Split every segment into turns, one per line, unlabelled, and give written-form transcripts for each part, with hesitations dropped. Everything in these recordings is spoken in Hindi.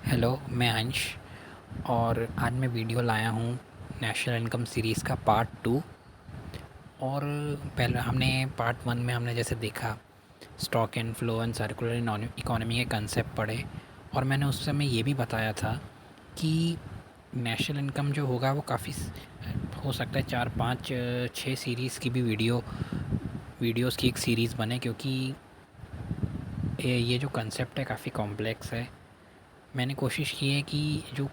हेलो, मैं अंश। और आज मैं वीडियो लाया हूँ नेशनल इनकम सीरीज़ का पार्ट 2। और पहले हमने पार्ट 1 में हमने जैसे देखा stock and flow and circular economy के कंसेप्ट पढ़े। और मैंने उस समय ये भी बताया था कि नेशनल इनकम जो होगा वो काफ़ी हो सकता है 4 5 6 सीरीज़ की भी वीडियोस की एक सीरीज़ बने, क्योंकि ये जो कंसेप्ट है काफ़ी कॉम्प्लेक्स है। मैंने कोशिश की है कि जो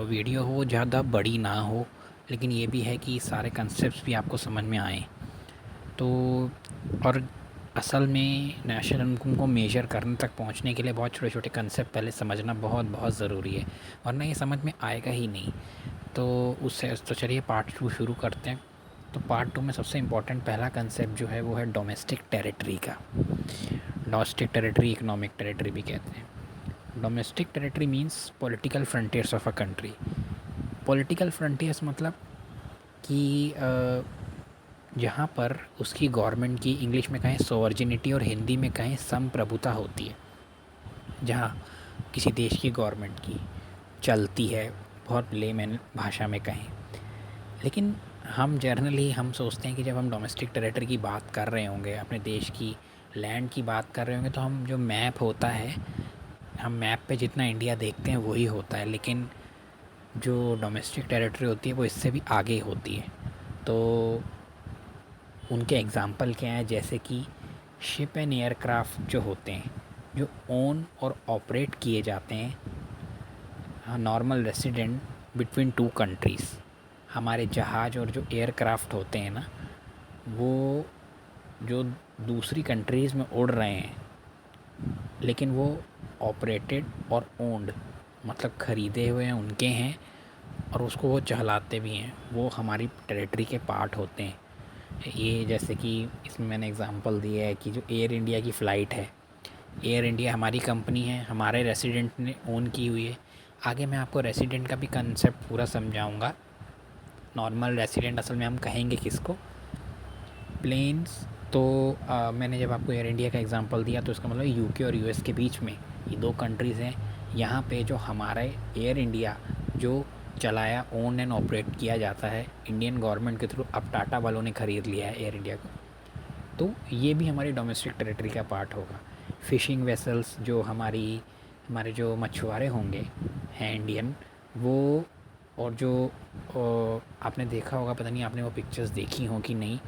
वीडियो हो ज़्यादा बड़ी ना हो, लेकिन ये भी है कि सारे कंसेप्ट्स भी आपको समझ में आएँ। तो और असल में नेशनल इनकम को मेजर करने तक पहुंचने के लिए बहुत छोटे छोटे कंसेप्ट पहले समझना बहुत बहुत ज़रूरी है, वरना ये समझ में आएगा ही नहीं। तो उससे तो चलिए पार्ट 2 शुरू करते हैं। तो पार्ट 2 में सबसे इम्पोर्टेंट पहला कंसेप्ट जो है वो है डोमेस्टिक टेरिटरी का। डोमेस्टिक टेरिटरी इकोनॉमिक टेरिटरी भी कहते हैं। Domestic territory means political frontiers of a country. Political frontiers मतलब कि जहाँ पर उसकी गवर्नमेंट की, इंग्लिश में कहें सोवर्जिनिटी और हिंदी में कहें संप्रभुता होती है। जहाँ किसी देश की गवर्नमेंट की चलती है, बहुत लेमैन भाषा में कहें। लेकिन हम जनरली हम सोचते हैं कि जब हम डोमेस्टिक टेरिटरी की बात कर रहे होंगे, अपने देश की लैंड की बात कर रहे होंगे, तो हम जो मैप होता है, हम मैप पे जितना इंडिया देखते हैं वही होता है। लेकिन जो डोमेस्टिक टेरिटरी होती है वो इससे भी आगे होती है। तो उनके एग्ज़ाम्पल क्या हैं, जैसे कि शिप एंड एयरक्राफ्ट जो होते हैं, जो ओन और ऑपरेट किए जाते हैं normal resident between two countries. हमारे जहाज़ और जो एयरक्राफ्ट होते हैं ना, वो जो दूसरी कंट्रीज़ में उड़ रहे हैं, लेकिन वो ऑपरेटेड और ओन्ड मतलब ख़रीदे हुए हैं, उनके हैं, और उसको वो चलाते भी हैं, वो हमारी टेरिटरी के पार्ट होते हैं। ये जैसे कि इसमें मैंने एग्ज़ाम्पल दिया है कि जो एयर इंडिया की फ़्लाइट है, एयर इंडिया हमारी कंपनी है, हमारे रेसिडेंट ने ओन की हुई है। आगे मैं आपको रेसिडेंट का भी कंसेप्ट पूरा समझाऊंगा। नॉर्मल रेसिडेंट असल में हम कहेंगे किसको, प्लेन्स। तो मैंने जब आपको एयर इंडिया का एग्ज़ाम्पल दिया तो इसका मतलब यूके और यूएस के बीच में ये दो कंट्रीज़ हैं। यहाँ पे जो हमारा एयर इंडिया जो चलाया, ओन एंड ऑपरेट किया जाता है इंडियन गवर्नमेंट के थ्रू, अब टाटा वालों ने ख़रीद लिया है एयर इंडिया को, तो ये भी हमारी डोमेस्टिक टेरिटरी का पार्ट होगा। फ़िशिंग वेसल्स जो हमारे जो मछुआरे होंगे हैं इंडियन, वो, और जो आपने देखा होगा, पता नहीं आपने वो पिक्चर्स देखी हों कि नहीं,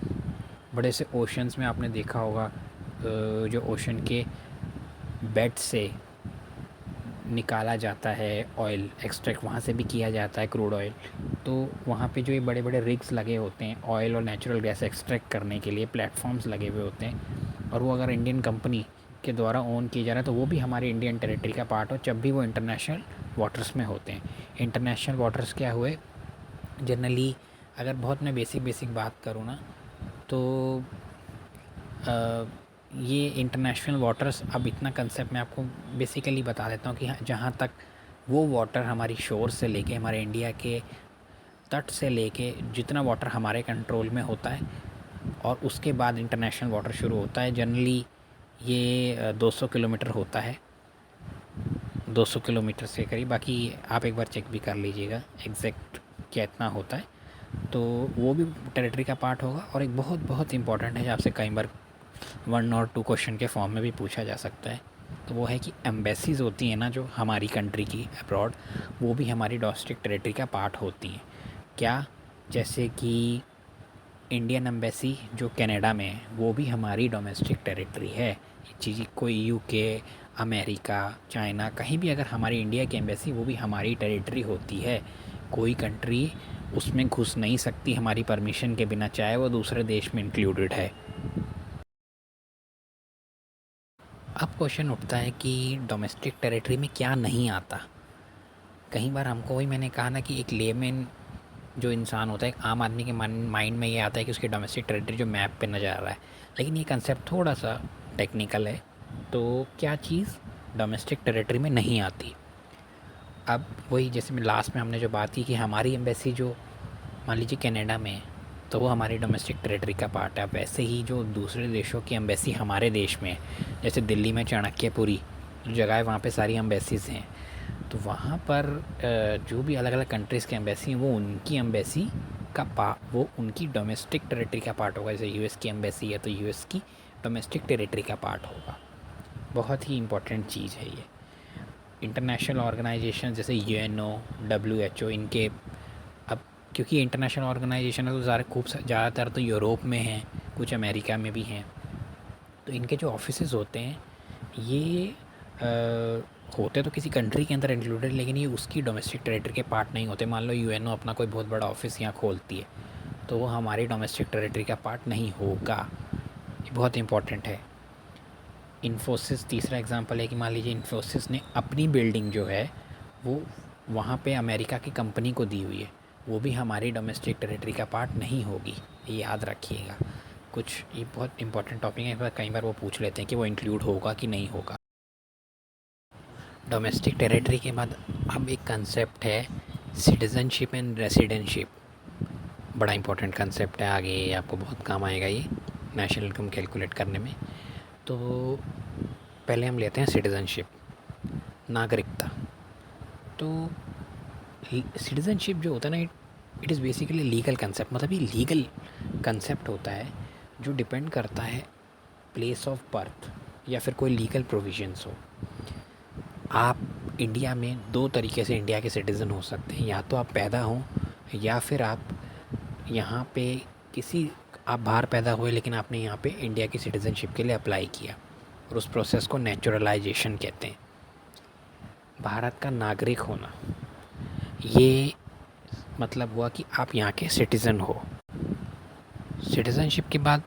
बड़े से ओशंस में आपने देखा होगा जो ओशन के बेड से निकाला जाता है ऑयल, एक्सट्रैक्ट वहाँ से भी किया जाता है, क्रूड ऑयल। तो वहाँ पे जो ये बड़े बड़े रिग्स लगे होते हैं ऑयल और नेचुरल गैस एक्सट्रैक्ट करने के लिए, प्लेटफॉर्म्स लगे हुए होते हैं, और वो अगर इंडियन कंपनी के द्वारा ओन किए जा रहे हैं तो वो भी हमारे इंडियन टेरिटरी का पार्ट हो, जब भी वो इंटरनेशनल वाटर्स में होते हैं। इंटरनेशनल वाटर्स क्या हुए, जनरली अगर बहुत मैं बेसिक बेसिक बात करूँ ना, तो ये इंटरनेशनल वाटर्स, अब इतना कंसेप्ट मैं आपको बेसिकली बता देता हूँ कि जहाँ तक वो वाटर हमारी शोर से लेके, हमारे इंडिया के तट से लेके, जितना वाटर हमारे कंट्रोल में होता है, और उसके बाद इंटरनेशनल वाटर शुरू होता है। जनरली ये 200 किलोमीटर होता है, 200 किलोमीटर से करीब। बाकी आप एक बार चेक भी कर लीजिएगा एग्जैक्ट क्या इतना होता है। तो वो भी टेरिटरी का पार्ट होगा। और एक बहुत बहुत इंपॉर्टेंट है, जो आपसे कई बार 1 और 2 क्वेश्चन के फॉर्म में भी पूछा जा सकता है, तो वो है कि एम्बेसीज़ होती हैं ना जो हमारी कंट्री की अब्रॉड, वो भी हमारी डोमेस्टिक टेरिटरी का पार्ट होती हैं। क्या, जैसे कि इंडियन एम्बेसी जो कनाडा में है, वो भी हमारी डोमेस्टिक टेरिटरी है। चीज़ कोई यूके, अमेरिका, चाइना, कहीं भी अगर हमारी इंडिया की एम्बेसी, वो भी हमारी टेरिटरी होती है। कोई कंट्री उसमें घुस नहीं सकती हमारी परमिशन के बिना, चाहे वो दूसरे देश में इंक्लूडेड है। अब क्वेश्चन उठता है कि डोमेस्टिक टेरिटरी में क्या नहीं आता। कई बार हमको, वही मैंने कहा ना कि एक लेमैन जो इंसान होता है, एक आम आदमी के माइंड में ये आता है कि उसकी डोमेस्टिक टेरिटरी जो मैप पे नज़र आ रहा है, लेकिन ये कंसेप्ट थोड़ा सा टेक्निकल है। तो क्या चीज़ डोमेस्टिक टेरिटरी में नहीं आती। अब वही जैसे मैं लास्ट में हमने जो बात की कि हमारी एम्बेसी जो मान लीजिए कनाडा में है, तो वो हमारी डोमेस्टिक टेरिटरी का पार्ट है। अब वैसे ही जो दूसरे देशों की एम्बेसी हमारे देश में है, जैसे दिल्ली में चाणक्यपुरी जो जगह है, वहाँ पे सारी एम्बेसीज़ हैं। तो वहाँ पर जो भी अलग अलग कंट्रीज़ के एम्बेसी हैं वो उनकी एम्बेसी वो उनकी डोमेस्टिक टेरिटरी का पार्ट होगा। जैसे यूएस की एम्बेसी है तो यूएस की डोमेस्टिक टेरिटरी का पार्ट होगा। बहुत ही इम्पोर्टेंट चीज़ है ये। इंटरनेशनल ऑर्गेनाइजेशन जैसे यूएनओ, डब्ल्यूएचओ, इनके अब क्योंकि इंटरनेशनल ऑर्गेनाइजेशन है तो ज़्यादातर तो यूरोप में हैं, कुछ अमेरिका में भी हैं। तो इनके जो ऑफिसेज़ होते हैं ये होते तो किसी कंट्री के अंदर इंक्लूडेड, लेकिन ये उसकी डोमेस्टिक टेरिटरी के पार्ट नहीं होते। मान लो यूएनओ अपना कोई बहुत बड़ा ऑफिस यहाँ खोलती है तो वो हमारी डोमेस्टिक टेरिटरी का पार्ट नहीं होगा। ये बहुत इंपॉर्टेंट है। इन्फोसिस तीसरा एग्जांपल है कि मान लीजिए इन्फोसिस ने अपनी बिल्डिंग जो है वो वहाँ पे अमेरिका की कंपनी को दी हुई है, वो भी हमारी डोमेस्टिक टेरिटरी का पार्ट नहीं होगी। ये याद रखिएगा। कुछ ये बहुत इंपॉर्टेंट टॉपिक है, कई बार वो पूछ लेते हैं कि वो इंक्लूड होगा कि नहीं होगा। डोमेस्टिक टेरिटरी के बाद अब एक कंसेप्ट है सिटीज़नशिप एंड रेसिडेंटशिप। बड़ा इंपॉर्टेंट कंसेप्ट है, आगे आपको बहुत काम आएगा ये नेशनल इनकम कैलकुलेट करने में। तो पहले हम लेते हैं सिटीज़नशिप, नागरिकता। तो सिटीज़नशिप जो होता है ना, it is basically legal concept. मतलब ये लीगल कंसेप्ट होता है जो डिपेंड करता है प्लेस ऑफ बर्थ या फिर कोई लीगल प्रोविजंस हो। आप इंडिया में दो तरीके से इंडिया के सिटीज़न हो सकते हैं, या तो आप पैदा हों या फिर आप यहाँ पे आप बाहर पैदा हुए लेकिन आपने यहाँ पे इंडिया की सिटीज़नशिप के लिए अप्लाई किया, और उस प्रोसेस को नेचुरलाइजेशन कहते हैं। भारत का नागरिक होना ये मतलब हुआ कि आप यहाँ के सिटीज़न हो। सिटीज़नशिप के बाद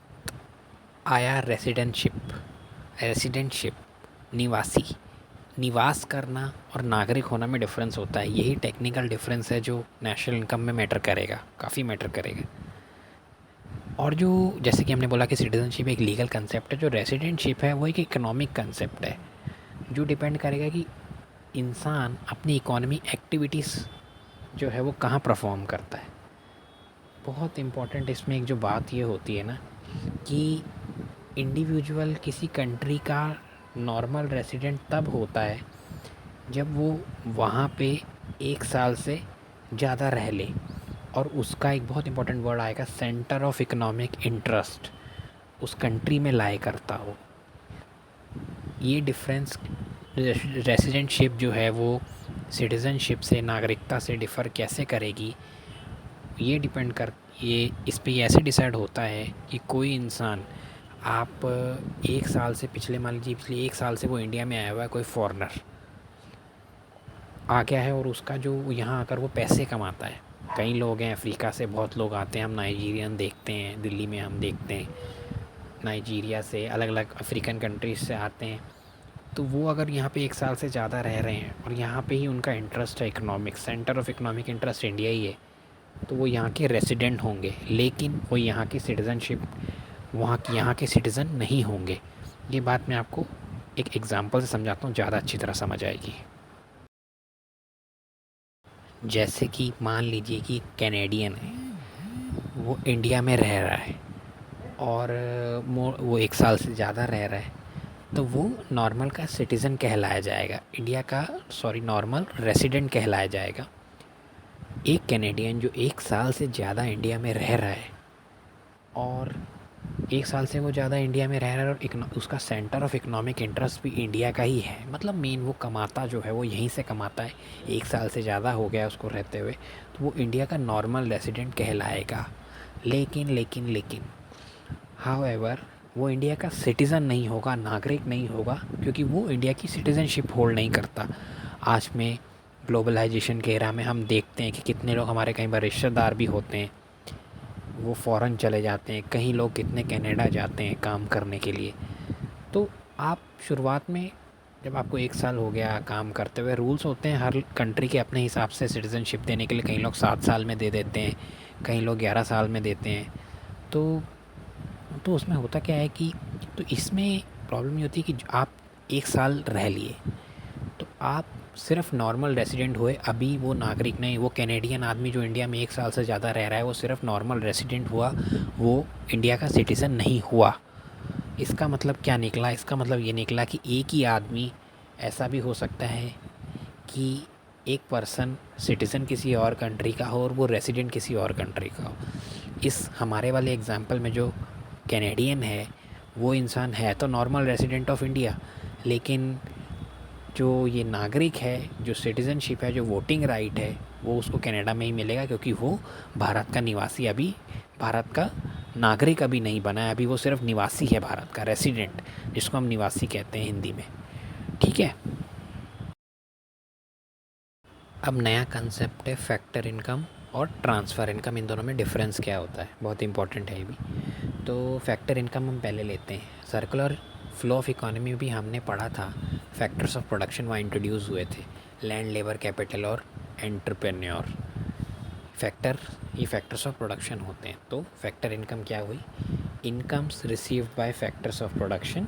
आया रेसिडेंटशिप, निवास करना और नागरिक होना में डिफरेंस होता है। यही टेक्निकल डिफरेंस है जो नेशनल इनकम में मैटर करेगा, काफ़ी मैटर करेगा। और जो जैसे कि हमने बोला कि सिटीज़नशिप एक लीगल कंसेप्ट है, जो रेसिडेंटशिप है वो एक इकोनॉमिक कंसेप्ट है जो डिपेंड करेगा कि इंसान अपनी इकोनॉमी एक्टिविटीज़ जो है वो कहाँ परफॉर्म करता है। बहुत इम्पॉर्टेंट इसमें एक जो बात ये होती है ना कि इंडिविजुअल किसी कंट्री का नॉर्मल रेसिडेंट तब होता है जब वो वहाँ पे 1 साल से ज़्यादा रह ले, और उसका एक बहुत इंपॉर्टेंट वर्ड आएगा सेंटर ऑफ इकोनॉमिक इंटरेस्ट उस कंट्री में लाई करता हो। ये डिफरेंस रेसिडेंटशिप जो है वो सिटीज़नशिप से, नागरिकता से डिफ़र कैसे करेगी, ये इस पे ऐसे डिसाइड होता है कि कोई इंसान आप 1 साल से मान लीजिए पिछले 1 साल से वो इंडिया में आया हुआ है, कोई फॉरेनर आ गया है और उसका जो यहाँ आकर वो पैसे कमाता है। कई लोग हैं अफ्रीका से, बहुत लोग आते हैं, हम नाइजीरियन देखते हैं, दिल्ली में हम देखते हैं नाइजीरिया से, अलग अलग अफ्रीकन कंट्रीज़ से आते हैं। तो वो अगर यहाँ पे 1 साल से ज़्यादा रह रहे हैं और यहाँ पे ही उनका इंटरेस्ट है, economic centre of economic interest India ही है, तो वो यहाँ के रेसिडेंट होंगे, लेकिन वो यहाँ की सिटीज़नशिप यहाँ के सिटीज़न नहीं होंगे। ये बात मैं आपको एक एग्ज़ाम्पल से समझाता हूँ, ज़्यादा अच्छी तरह समझ आएगी। जैसे कि मान लीजिए कि कैनेडियन है, वो इंडिया में रह रहा है और वो 1 साल से ज़्यादा रह रहा है, तो वो नॉर्मल का सिटीज़न कहलाया जाएगा, नॉर्मल रेसिडेंट कहलाया जाएगा। एक कैनेडियन जो 1 साल से ज़्यादा इंडिया में रह रहा है और 1 साल से वो ज़्यादा इंडिया में रह रहा है और उसका सेंटर ऑफ इकोनॉमिक इंटरेस्ट भी इंडिया का ही है, मतलब मेन वो कमाता जो है वो यहीं से कमाता है, 1 साल से ज़्यादा हो गया उसको रहते हुए, तो वो इंडिया का नॉर्मल रेसिडेंट कहलाएगा। लेकिन हाउएवर वो इंडिया का सिटीज़न नहीं होगा, नागरिक नहीं होगा, क्योंकि वो इंडिया की सिटीज़नशिप होल्ड नहीं करता। आज में ग्लोबलाइजेशन के एरा में हम देखते हैं कि कितने लोग हमारे कई बार रिश्तेदार भी होते हैं, वो फ़ॉरेन चले जाते हैं, कहीं लोग कितने कनाडा जाते हैं काम करने के लिए। तो आप शुरुआत में जब आपको 1 साल हो गया काम करते हुए, रूल्स होते हैं हर कंट्री के अपने हिसाब से सिटीज़नशिप देने के लिए। कई लोग 7 साल में दे देते हैं, कई लोग 11 साल में देते हैं। तो उसमें होता क्या है कि तो इसमें प्रॉब्लम ये होती है कि आप 1 साल रह लिए तो आप सिर्फ नॉर्मल रेसिडेंट हुए, अभी वो नागरिक नहीं। वो कैनेडियन आदमी जो इंडिया में 1 साल से ज़्यादा रह रहा है वो सिर्फ नॉर्मल रेसिडेंट हुआ, वो इंडिया का सिटीज़न नहीं हुआ। इसका मतलब क्या निकला? इसका मतलब ये निकला कि एक ही आदमी ऐसा भी हो सकता है कि एक पर्सन सिटीज़न किसी और कंट्री का हो और वो रेसिडेंट किसी और कंट्री का हो। इस हमारे वाले एग्जांपल में जो कैनेडियन है वो इंसान है तो नॉर्मल रेसिडेंट ऑफ इंडिया, लेकिन जो ये नागरिक है, जो सिटीज़नशिप है, जो वोटिंग राइट है, वो उसको कनाडा में ही मिलेगा, क्योंकि वो भारत का निवासी, अभी भारत का नागरिक अभी नहीं बना है, अभी वो सिर्फ निवासी है भारत का, रेसिडेंट, जिसको हम निवासी कहते हैं हिंदी में। ठीक है। अब नया कंसेप्ट है फैक्टर इनकम और ट्रांसफ़र इनकम। इन दोनों में डिफरेंस क्या होता है, बहुत इंपॉर्टेंट है ये भी। तो फैक्टर इनकम हम पहले लेते हैं। सर्कुलर फ्लो ऑफ इकोनॉमी भी हमने पढ़ा था, फैक्टर्स ऑफ प्रोडक्शन वहाँ इंट्रोड्यूस हुए थे, लैंड, लेबर, कैपिटल और एंटरप्रेन्योर। ये फैक्टर्स ऑफ प्रोडक्शन होते हैं। तो फैक्टर इनकम क्या हुई? Incomes received by factors of production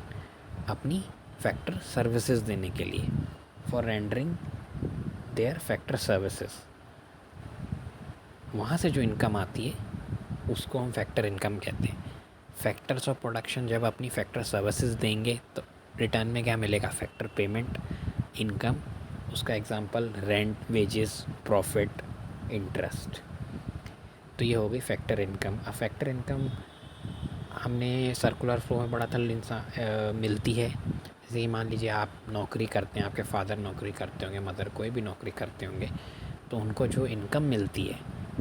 अपनी फैक्टर सर्विसेज देने के लिए, for rendering their factor services. वहाँ से जो इनकम आती है उसको हम फैक्टर इनकम कहते हैं। फैक्टर्स ऑफ प्रोडक्शन जब अपनी फैक्टर सर्विसेज देंगे तो रिटर्न में क्या मिलेगा? Factor payment, income. उसका example rent, wages, profit, interest. तो ये हो गई फैक्टर इनकम। अब फैक्टर इनकम हमने सर्कुलर फ्लो में पढ़ा था, मिलती है। जैसे कि मान लीजिए आप नौकरी करते हैं, आपके फादर नौकरी करते होंगे, मदर कोई भी नौकरी करते होंगे, तो उनको जो इनकम मिलती है,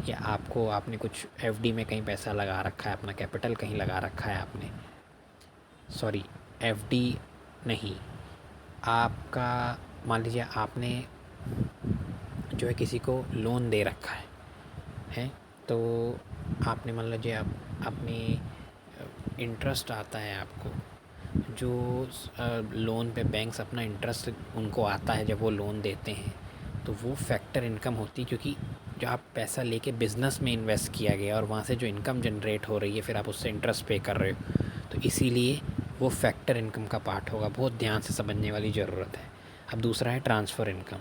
या आपने कुछ एफडी में कहीं पैसा लगा रखा है, अपना कैपिटल कहीं लगा रखा है आपने, सॉरी एफडी नहीं, आपका मान लीजिए आपने जो है किसी को लोन दे रखा है तो आपने मान लीजिए आप अपनी इंटरेस्ट आता है आपको, जो लोन पे बैंक्स अपना इंटरेस्ट उनको आता है जब वो लोन देते हैं, तो वो फैक्टर इनकम होती है, क्योंकि जो आप पैसा लेके बिज़नेस में इन्वेस्ट किया गया और वहाँ से जो इनकम जनरेट हो रही है, फिर आप उससे इंटरेस्ट पे कर रहे हो, तो इसीलिए वो फैक्टर इनकम का पार्ट होगा। बहुत ध्यान से समझने वाली ज़रूरत है। अब दूसरा है ट्रांसफ़र इनकम।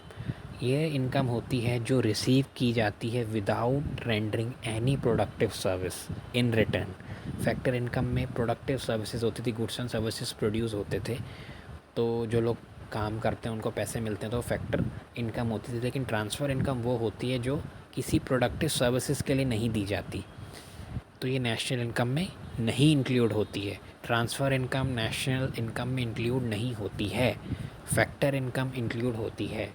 ये इनकम होती है जो रिसीव की जाती है without rendering any productive service in return. Factor income में प्रोडक्टिव सर्विसेज होती थी, गुड्स एंड सर्विसेज प्रोड्यूस होते थे, तो जो लोग काम करते हैं उनको पैसे मिलते हैं, तो फैक्टर इनकम होती थी। लेकिन ट्रांसफ़र इनकम वो होती है जो किसी प्रोडक्टिव सर्विसेज के लिए नहीं दी जाती, तो ये नेशनल इनकम में नहीं इंक्लूड होती है। ट्रांसफ़र इनकम नेशनल इनकम में इंक्लूड नहीं होती है, फैक्टर इनकम इंक्लूड होती है।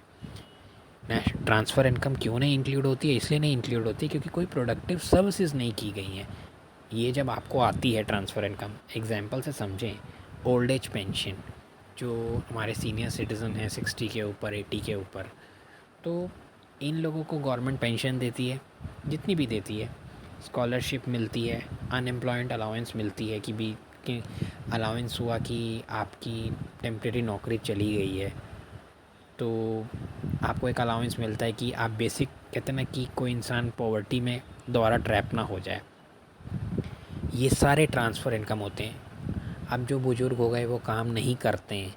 ट्रांसफ़र इनकम क्यों नहीं इंक्लूड होती है? इसलिए नहीं इंक्लूड होती है क्योंकि कोई प्रोडक्टिव सर्विसेज नहीं की गई हैं। ये जब आपको आती है ट्रांसफ़र इनकम, एग्जांपल से समझें, ओल्ड एज पेंशन, जो हमारे सीनियर सिटीज़न हैं 60 के ऊपर, 80 के ऊपर, तो इन लोगों को गवर्नमेंट पेंशन देती है, जितनी भी देती है, स्कॉलरशिप मिलती है, अनएम्प्लॉयमेंट अलाउंस मिलती है कि अलाउंस हुआ कि आपकी टेम्प्रेरी नौकरी चली गई है, तो आपको एक अलाउंस मिलता है कि आप बेसिक, कहते हैं ना कि कोई इंसान पॉवर्टी में दोबारा ट्रैप ना हो जाए। ये सारे ट्रांसफ़र इनकम होते हैं। अब जो बुज़ुर्ग हो गए वो काम नहीं करते हैं,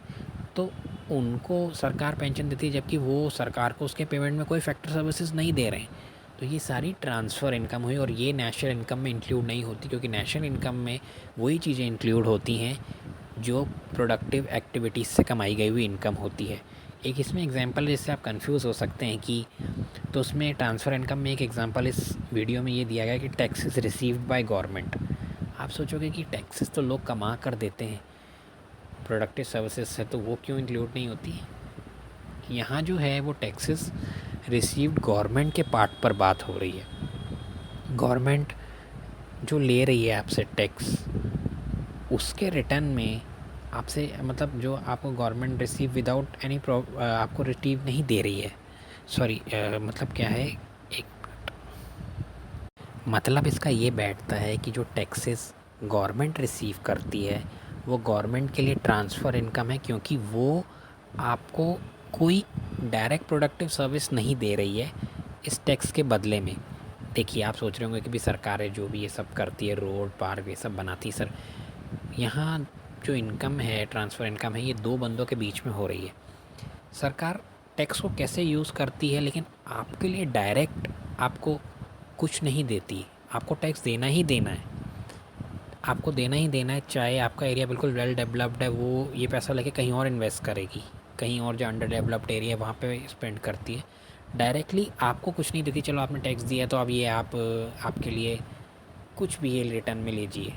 तो उनको सरकार पेंशन देती है, जबकि वो सरकार को उसके पेमेंट में कोई फैक्टर सर्विसेज नहीं दे रहे हैं। तो ये सारी ट्रांसफ़र इनकम हुई, और ये नेशनल इनकम में इंक्लूड नहीं होती, क्योंकि नेशनल इनकम में वही चीज़ें इंक्लूड होती हैं जो प्रोडक्टिव एक्टिविटीज़ से कमाई गई हुई इनकम होती है। एक इसमें एग्जांपल जिससे आप कंफ्यूज हो सकते हैं कि, तो उसमें ट्रांसफ़र इनकम में एक एग्जांपल इस वीडियो में ये दिया गया कि टैक्सेस रिसीव्ड बाय गवर्नमेंट। आप सोचोगे कि टैक्सेस तो लोग कमा कर देते हैं प्रोडक्टिव सर्विसेज से, तो वो क्यों इंक्लूड नहीं होती? यहाँ जो है वो टैक्सेस रिसीव्ड गवर्नमेंट के पार्ट पर बात हो रही है। गवर्नमेंट जो ले रही है आपसे टैक्स, उसके रिटर्न में आपसे, मतलब जो आपको गवर्नमेंट रिसीव विदाउट एनी आपको रिसीव नहीं दे रही है, सॉरी मतलब क्या है, एक मतलब इसका ये बैठता है कि जो टैक्सेस गवर्नमेंट रिसीव करती है वो गवर्नमेंट के लिए ट्रांसफ़र इनकम है, क्योंकि वो आपको कोई डायरेक्ट प्रोडक्टिव सर्विस नहीं दे रही है इस टैक्स के बदले में। देखिए, आप सोच रहे होंगे कि भी सरकारें जो भी ये सब करती है, रोड, पार्क, ये सब बनाती है, सर यहाँ जो इनकम है, ट्रांसफ़र इनकम है, ये दो बंदों के बीच में हो रही है। सरकार टैक्स को कैसे यूज़ करती है, लेकिन आपके लिए डायरेक्ट आपको कुछ नहीं देती, आपको टैक्स देना ही देना है, आपको देना ही देना है। चाहे आपका एरिया बिल्कुल वेल डेवलप्ड है, वो ये पैसा लेके कहीं और इन्वेस्ट करेगी, कहीं और जो अंडर डेवलप्ड एरिया है वहाँ पे स्पेंड करती है। डायरेक्टली आपको कुछ नहीं देती, चलो आपने टैक्स दिया तो अब ये आप आपके लिए कुछ भी ये रिटर्न में लीजिए।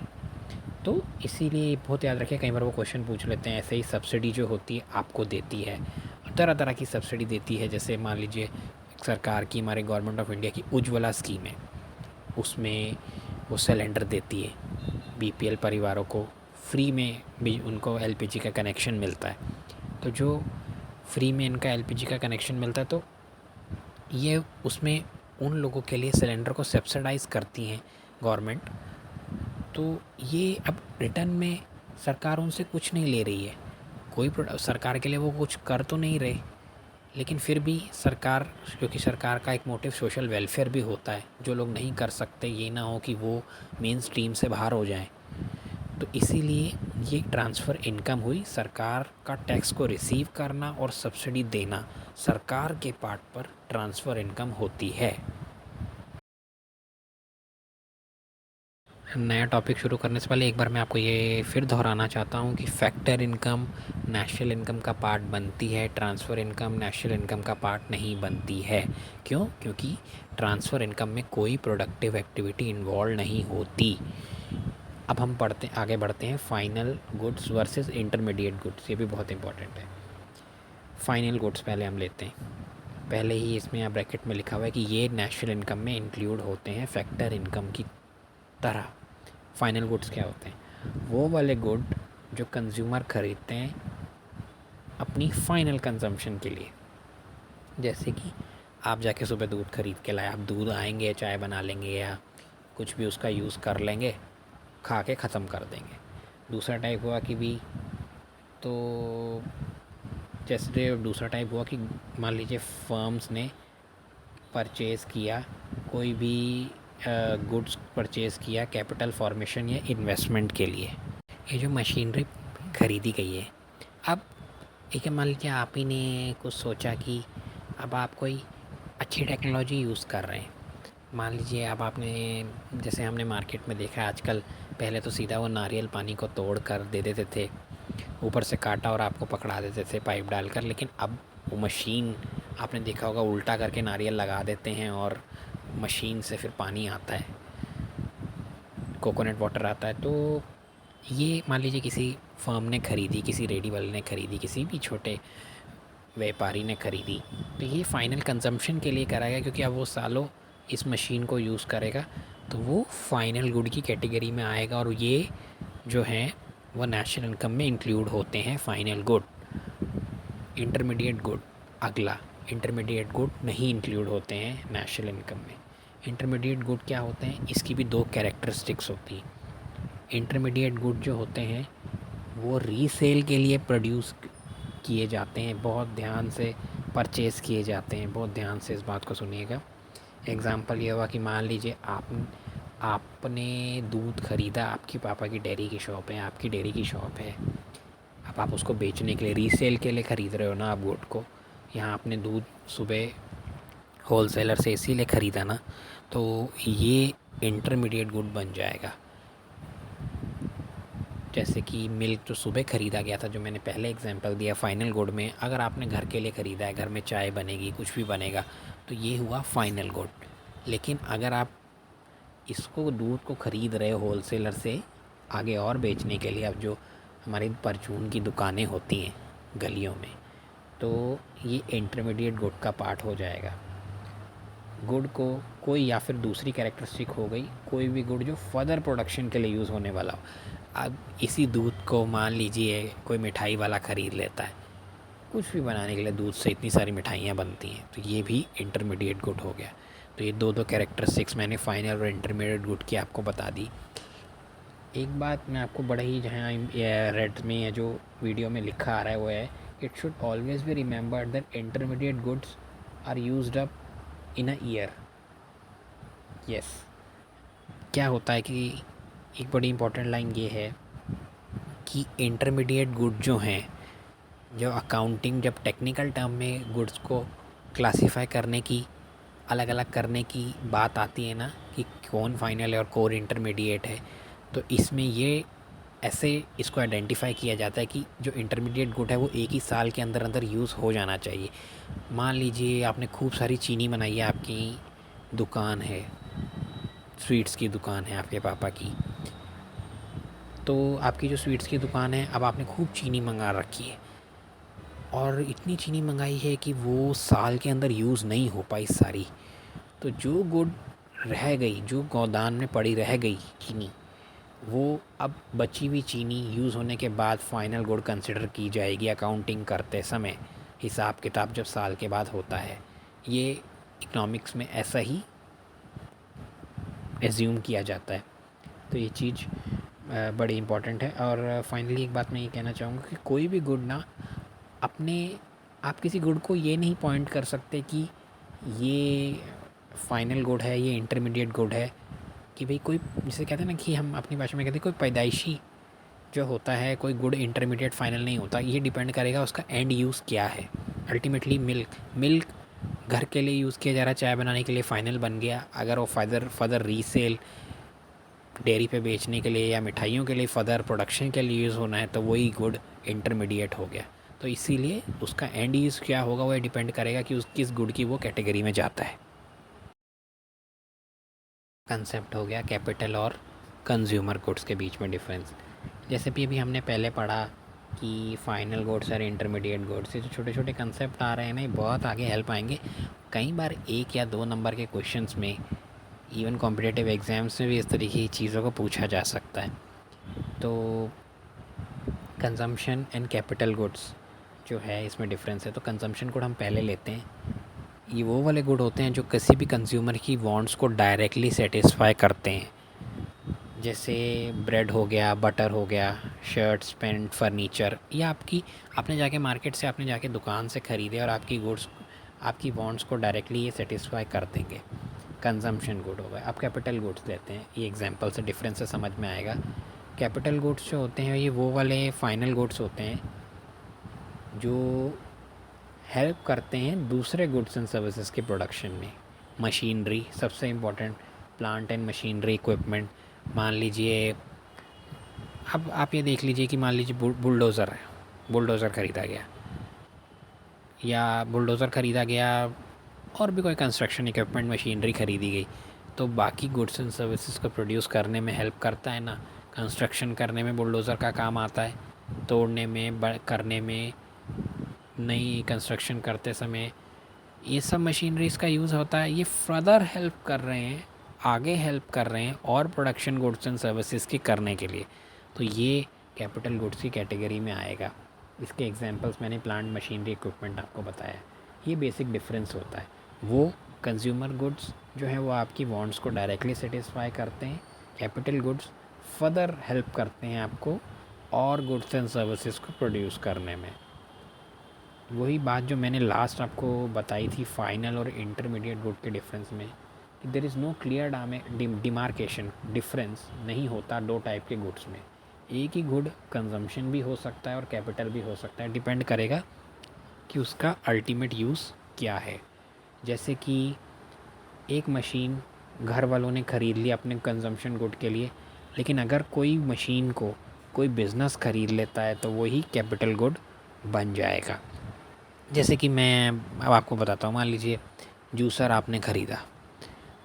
तो इसीलिए बहुत याद रखें, कई बार वो क्वेश्चन पूछ लेते हैं। ऐसे ही सब्सिडी जो होती है आपको देती है, तरह तरह की सब्सिडी देती है। जैसे मान लीजिए सरकार की, हमारे गवर्नमेंट ऑफ इंडिया की उज्ज्वला स्कीम है, उसमें वो सिलेंडर देती है बीपीएल परिवारों को, फ्री में भी उनको एलपीजी का कनेक्शन मिलता है। तो जो फ्री में इनका एलपीजी का कनेक्शन मिलता है, तो ये उसमें उन लोगों के लिए सिलेंडर को सब्सिडाइज़ करती हैं गवर्नमेंट। तो ये अब रिटर्न में सरकार उनसे कुछ नहीं ले रही है, कोई सरकार के लिए वो कुछ कर तो नहीं रहे, लेकिन फिर भी सरकार, क्योंकि सरकार का एक मोटिव सोशल वेलफेयर भी होता है, जो लोग नहीं कर सकते ये ना हो कि वो मेन स्ट्रीम से बाहर हो जाएं, तो इसीलिए ये ट्रांसफ़र इनकम हुई। सरकार का टैक्स को रिसीव करना और सब्सिडी देना सरकार के पार्ट पर ट्रांसफ़र इनकम होती है। नया टॉपिक शुरू करने से पहले एक बार मैं आपको ये फिर दोहराना चाहता हूँ कि फैक्टर इनकम नेशनल इनकम का पार्ट बनती है, ट्रांसफ़र इनकम नेशनल इनकम का पार्ट नहीं बनती है। क्यों? क्योंकि ट्रांसफ़र इनकम में कोई प्रोडक्टिव एक्टिविटी इन्वॉल्व नहीं होती। अब हम आगे बढ़ते हैं final goods versus intermediate goods. ये भी बहुत इंपॉर्टेंट है। फाइनल गुड्स पहले हम लेते हैं। पहले ही इसमें यहाँ ब्रैकेट में लिखा हुआ है कि ये नेशनल इनकम में इंक्लूड होते हैं फैक्टर इनकम की तरह। फाइनल गुड्स क्या होते हैं? वो वाले गुड जो कंज्यूमर ख़रीदते हैं अपनी फ़ाइनल कंजम्पशन के लिए। जैसे कि आप जाके सुबह दूध ख़रीद के लाए, आप दूध आएंगे, चाय बना लेंगे या कुछ भी उसका यूज़ कर लेंगे, खा के ख़त्म कर देंगे। दूसरा टाइप हुआ कि भी, तो जैसे दूसरा टाइप हुआ कि मान लीजिए फर्म्स ने परचेज़ किया, कोई भी गुड्स परचेज़ किया कैपिटल फॉर्मेशन या इन्वेस्टमेंट के लिए। ये जो मशीनरी ख़रीदी गई है, अब एक मान लीजिए आप ही ने कुछ सोचा कि अब आप कोई अच्छी टेक्नोलॉजी यूज़ कर रहे हैं। मान लीजिए अब आपने, जैसे हमने मार्केट में देखा है आजकल, पहले तो सीधा वो नारियल पानी को तोड़ कर दे देते थे, ऊपर से काटा और आपको पकड़ा देते थे पाइप डालकर। लेकिन अब वो मशीन, आपने देखा होगा, उल्टा करके नारियल लगा देते हैं और मशीन से फिर पानी आता है, कोकोनट वाटर आता है। तो ये मान लीजिए किसी फर्म ने ख़रीदी, किसी रेडी वाले ने ख़रीदी, किसी भी छोटे व्यापारी ने ख़रीदी, तो ये फ़ाइनल कंजम्पशन के लिए कराएगा, क्योंकि अब वो सालों इस मशीन को यूज़ करेगा, तो वो फ़ाइनल गुड की कैटेगरी में आएगा। और ये जो हैं वो नेशनल इनकम में इंक्लूड होते हैं फ़ाइनल गुड। इंटरमीडिएट गुड, अगला, इंटरमीडिएट गुड नहीं इंक्लूड होते हैं नेशनल इनकम में। इंटरमीडिएट गुड क्या होते हैं? इसकी भी दो कैरेक्टरिस्टिक्स होती हैं। इंटरमीडिएट गुड जो होते हैं वो रीसेल के लिए प्रोड्यूस किए जाते हैं, बहुत ध्यान से परचेज़ किए जाते हैं। बहुत ध्यान से इस बात को सुनिएगा। एग्ज़ाम्पल ये हुआ कि मान लीजिए आपने दूध ख़रीदा, आपके पापा की डेयरी की शॉप है, आपकी डेयरी की शॉप है, अब आप उसको बेचने के लिए, रीसेल के लिए ख़रीद रहे हो ना आप गुड को। यहाँ आपने दूध सुबह होलसेलर से इसीलिए ख़रीदा ना, तो ये इंटरमीडिएट गुड बन जाएगा। जैसे कि मिल्क जो सुबह ख़रीदा गया था, जो मैंने पहले एग्जांपल दिया फ़ाइनल गुड में, अगर आपने घर के लिए ख़रीदा है, घर में चाय बनेगी, कुछ भी बनेगा, तो ये हुआ फ़ाइनल गुड। लेकिन अगर आप इसको, दूध को ख़रीद रहे हो होलसेलर से आगे और बेचने के लिए, अब जो हमारी परचून की दुकानें होती हैं गलियों में, तो ये इंटरमीडिएट गुड का पार्ट हो जाएगा। गुड को कोई, या फिर दूसरी कैरेक्टरिस्टिक हो गई, कोई भी गुड जो फर्दर प्रोडक्शन के लिए यूज़ होने वाला हो। अब इसी दूध को मान लीजिए कोई मिठाई वाला ख़रीद लेता है, कुछ भी बनाने के लिए दूध से इतनी सारी मिठाइयाँ बनती हैं, तो ये भी इंटरमीडिएट गुड हो गया। तो ये दो कैरेक्टरिस्टिक्स मैंने फाइनल और इंटरमीडिएट गुड की आपको बता दी। एक बात मैं आपको बड़ा ही, जहाँ रेड में या जो वीडियो में लिखा आ रहा है वो है, it should always be remembered that intermediate goods are used up in a year. Yes, क्या होता है कि एक बड़ी इंपॉर्टेंट लाइन ये है कि इंटरमीडिएट गुड जो हैं, जो अकाउंटिंग, जब टेक्निकल टर्म में गुड्स को क्लासिफाई करने की, अलग अलग करने की बात आती है ना, कि कौन फाइनल है और कौन इंटरमीडिएट है, तो इसमें ये ऐसे इसको आइडेंटिफाई किया जाता है कि जो इंटरमीडिएट गुड है वो एक ही साल के अंदर अंदर यूज़ हो जाना चाहिए। मान लीजिए आपने खूब सारी चीनी बनाई है, आपकी दुकान है, स्वीट्स की दुकान है आपके पापा की, तो आपकी जो स्वीट्स की दुकान है, अब आपने खूब चीनी मंगा रखी है और इतनी चीनी मंगाई है कि वो साल के अंदर यूज़ नहीं हो पाई सारी, तो जो गुड रह गई, जो गोदान में पड़ी रह गई चीनी, वो अब बची हुई चीनी यूज़ होने के बाद फाइनल गुड कंसिडर की जाएगी अकाउंटिंग करते समय। हिसाब किताब जब साल के बाद होता है, ये इकोनॉमिक्स में ऐसा ही एज्यूम किया जाता है। तो ये चीज़ बड़ी इम्पॉर्टेंट है। और फाइनली एक बात मैं ये कहना चाहूँगा कि कोई भी गुड ना अपने, आप किसी गुड को ये नहीं पॉइंट कर सकते कि ये फाइनल गुड है, ये इंटरमीडिएट गुड है, कि भाई कोई, जिसे कहते हैं ना कि हम अपनी भाषा में कहते हैं, कोई पैदाइशी जो होता है, कोई गुड इंटरमीडिएट फाइनल नहीं होता। ये डिपेंड करेगा उसका एंड यूज़ क्या है। अल्टीमेटली मिल्क घर के लिए यूज़ किया जा रहा है, चाय बनाने के लिए फाइनल बन गया। अगर वो फर्दर रीसेल डेयरी पे बेचने के लिए या मिठाइयों के लिए फर्दर प्रोडक्शन के लिए यूज़ होना है, तो वही गुड इंटरमीडिएट हो गया। तो इसीलिए उसका एंड यूज़ क्या होगा वो डिपेंड करेगा कि उस किस गुड की वो कैटेगरी में जाता है। कंसेप्ट हो गया कैपिटल और कंज्यूमर गुड्स के बीच में डिफरेंस। जैसे भी अभी हमने पहले पढ़ा कि फाइनल गुड्स और इंटरमीडिएट गुड्स, ये जो छोटे छोटे कंसेप्ट आ रहे हैं ना, ये बहुत आगे हेल्प आएंगे। कई बार 1 या 2 नंबर के क्वेश्चंस में, इवन कॉम्पिटिटिव एग्ज़ाम्स में भी इस तरीके की चीज़ों को पूछा जा सकता है। तो कंजम्पशन एंड कैपिटल गुड्स जो है, इसमें डिफरेंस है। तो कंजम्पशन गुड हम पहले लेते हैं। ये वो वाले गुड होते हैं जो किसी भी कंज्यूमर की वांट्स को डायरेक्टली सेटिस्फाई करते हैं। जैसे ब्रेड हो गया, बटर हो गया, शर्ट्स, पेंट, फर्नीचर, या आपने जाके मार्केट से, आपने जाके दुकान से ख़रीदे और आपकी गुड्स, आपकी वांट्स को डायरेक्टली ये सेटिस्फाई कर देंगे। कंजम्पशन गुड हो गए। अब कैपिटल गुड्स लेते हैं, ये एग्जांपल से डिफरेंस से समझ में आएगा। कैपिटल गुड्स जो होते हैं, ये वो वाले फाइनल गुड्स होते हैं जो हेल्प करते हैं दूसरे गुड्स एंड सर्विसेज के प्रोडक्शन में। मशीनरी सबसे important, plant and machinery equipment. मान लीजिए, अब आप ये देख लीजिए कि मान लीजिए बुलडोज़र है, बुलडोज़र ख़रीदा गया, या बुलडोज़र ख़रीदा गया और भी कोई कंस्ट्रक्शन इक्विपमेंट, मशीनरी ख़रीदी गई, तो बाकी गुड्स एंड सर्विसेज को प्रोड्यूस करने में हेल्प करता है ना। कंस्ट्रक्शन करने में बुलडोज़र का काम आता है, तोड़ने में, करने में, नई कंस्ट्रक्शन करते समय ये सब मशीनरीज़ का यूज़ होता है। ये फर्दर हेल्प कर रहे हैं, आगे हेल्प कर रहे हैं और प्रोडक्शन गुड्स एंड सर्विसेज की करने के लिए, तो ये कैपिटल गुड्स की कैटेगरी में आएगा। इसके एग्जांपल्स मैंने प्लांट, मशीनरी, इक्विपमेंट आपको बताया। ये बेसिक डिफरेंस होता है। वो कंज्यूमर गुड्स जो है वो आपकी वांट्स को डायरेक्टली सेटिस्फाई करते हैं। कैपिटल गुड्स फर्दर हेल्प करते हैं आपको और गुड्स एंड सर्विसेज को प्रोड्यूस करने में। वही बात जो मैंने लास्ट आपको बताई थी फाइनल और इंटरमीडिएट गुड के डिफरेंस में, कि there is no clear demarcation, difference नहीं होता 2 टाइप के गुड्स में। एक ही गुड कंजम्पशन भी हो सकता है और कैपिटल भी हो सकता है, डिपेंड करेगा कि उसका अल्टीमेट यूज़ क्या है। जैसे कि एक मशीन घर वालों ने ख़रीद ली अपने कंजम्पशन गुड के लिए, लेकिन अगर कोई मशीन को कोई बिज़नेस ख़रीद लेता है तो वही कैपिटल गुड बन जाएगा। जैसे कि मैं अब आपको बताता हूँ, मान लीजिए जूसर आपने ख़रीदा,